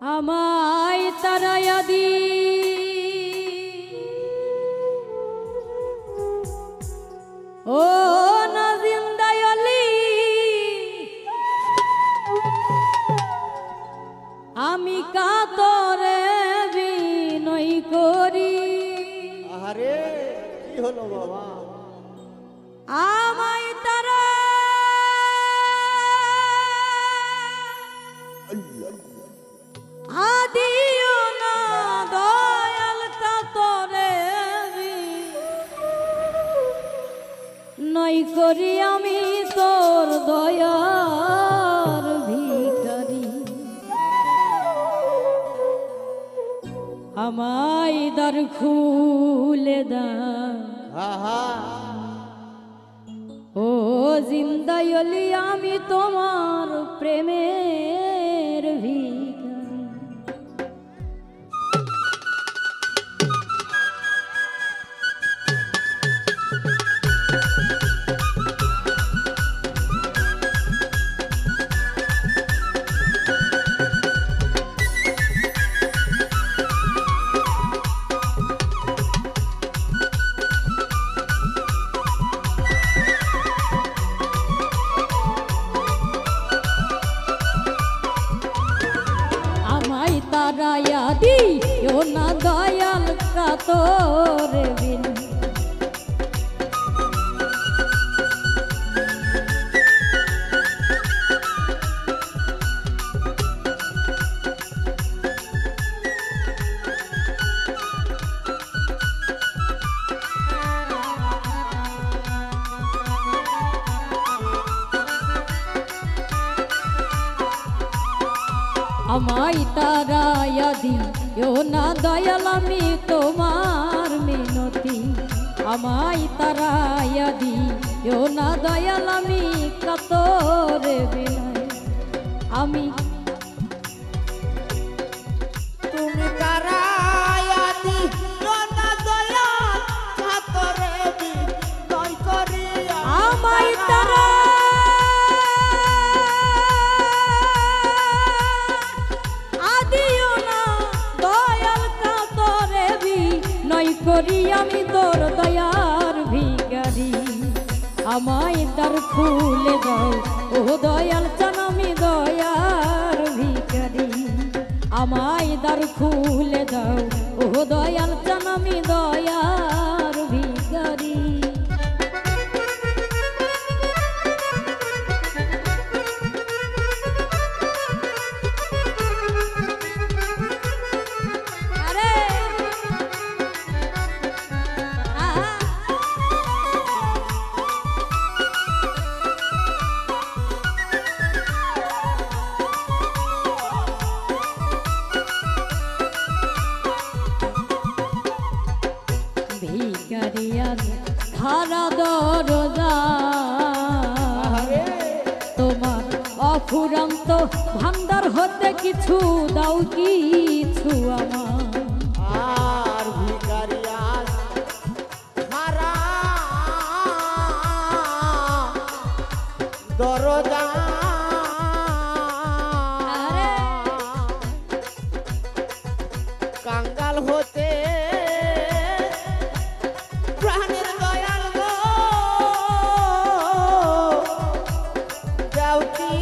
আমায় তারায়া দি ও না জিন্দায়লি আমি কাতরে বিনয় করি। আরে কি হলো বাবা? আমায় তারা আদিও না দয়াল কাতরে নই করি আমি তোর দয়ার ভিখারি। আমায় দ্বার খুলে দাও ও জিন্দায়লি আমি তোমার প্রেমের ভিখারি। তারায়া দিও না দয়াল কাতরে বিন আমায় তারায়া দিও না দয়াল আমি তোমার মিনতি। আমায় তারায়া দিও না দয়াল আমি কাতরে বিনয়। আমি তুমি তারায়া দিও না দয়াল কাতরে বিনয় করি। আমায় তারা করি আমি তোর দয়ার ভিখারি। আমায় দ্বার খুলে দাও ও দয়াল চান আমি দয়ার ভিখারি। আমায় দ্বার খুলে দাও ও দয়াল চান আমি দয়ার ভিখারি। ধারা দরজা তোমার অফুরন্ত ভান্ডার হতে কিছু দাও কিছু আমার। আর ভিখারি আজ ধারা দরজা কাঙ্গাল হতে প্রাণের দয়াল গো যাওতি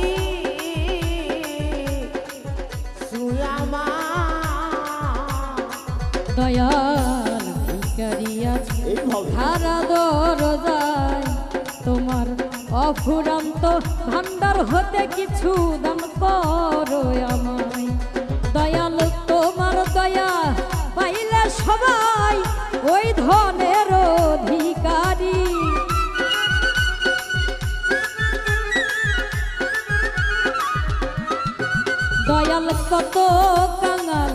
সুয়ামা দয়াল ভিখারি আছে ধারা দরজায় তোমার অফুরন্ত ভান্ডার হতে কিছু দান করো আমায়। দয়াল তোমার দয়া পাইলে সবাই ওই ধনের অধিকারী। দয়াল কত কাঙাল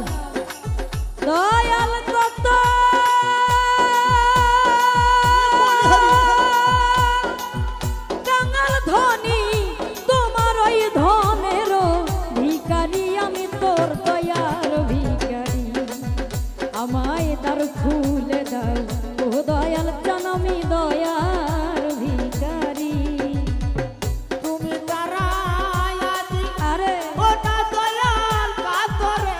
দয়াল কত কাঙাল ধনী তোমার ওই ধনের ভিখারি। আমি তোর দয়ার ভিখারি। আমায় দ্বার খুলে দাও ও দয়াল চান আমি দয়ার ভিখারি। তুমি তারায়া দি আরে ও না দয়াল কাতরে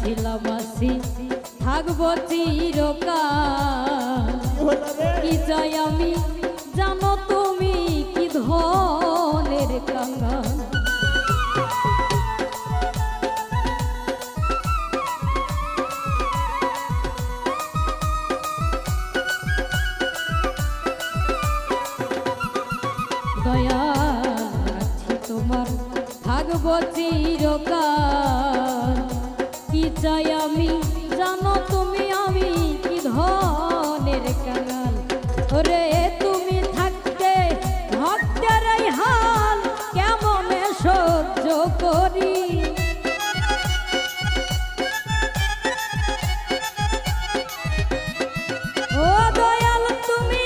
ছিলাম আসি থাকবো চিরকাল কি হলো রে? কি চাই আমি জানো তুমি কি ধনের কাঙ্গাল দয়াল আছি তোমার থাকবো চিরকাল কি চাই আমি জানো তুমি আমি কি ধনের কাঙাল ওরে তুমি থাকতে ভক্তের এই হাল কেমনে সহ্য করি ও দয়াল তুমি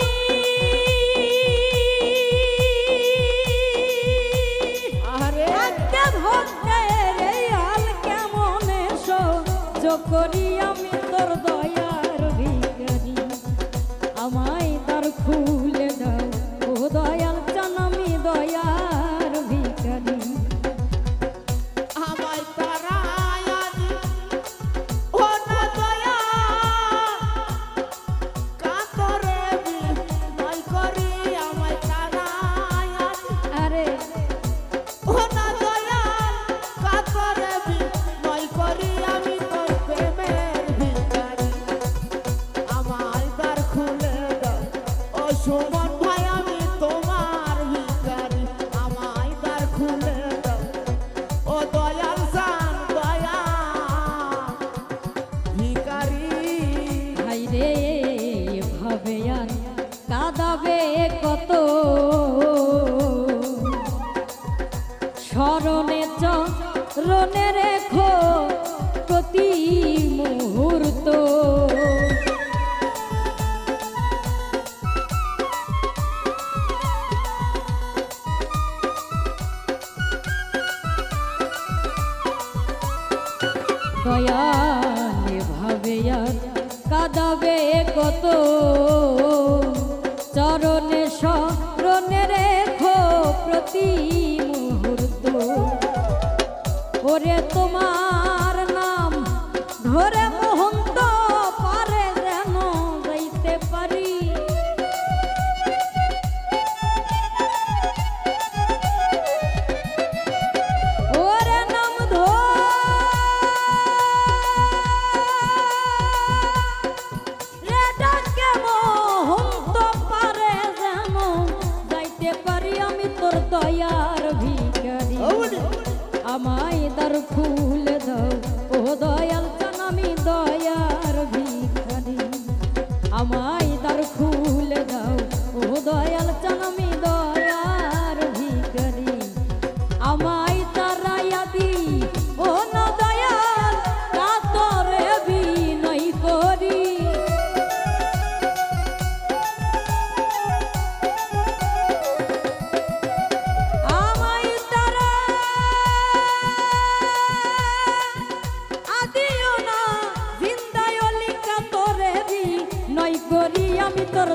আরে থাকতে ভক্তের এই হাল কেমনে সহ্য করি আমি তোর দয়ার ভিখারি আমায় তার খুলে দাও ও দয়াল চান আমি দয়ার ভিখারি আমায় তারায় আজি ও না দয়া কাতরে বিনয় করি আমায় তারায় আজি আরে ও না দয়া কাতরে বিনয় করি আমি তোর প্রেমের ভিখারি আমায় দ্বার খুলে দাও ও সুমন ভাই আমি তোমার ভিখারি আমায় দ্বার খুলে দাও ও দয়াল জান দয়া ভিখারি ভাই রে ভাবে আর কাঁদাবে কত স্মরণে চরণে রেখো প্রতি মুহূর্ত দয়ালে ভাবে আর কাঁদাবে কত চরণে স্মরণে রেখো প্রতি মুহূর্ত ওরে তোমার নাম ধরে মহন্ত পারে যেন যাইতে পারি ওরে নাম ধরে ডাকে মহন্ত পারে যেন যাইতে পারি আমি তোর দয়ার ভিখারি আমায় দ্বার খুলে দাও ও দয়াল চান আমি দয়ার ভিখারি আমায় দ্বার খুলে দাও ও দয়াল চান আমি দয়ার ভিখারি আমায় তারাইয়া দি ও না দয়াল কাতরে বিনয় করি আমায় তারা আদিও না জিন্দায় লিখা তোরে বিনয় করি আমি তোর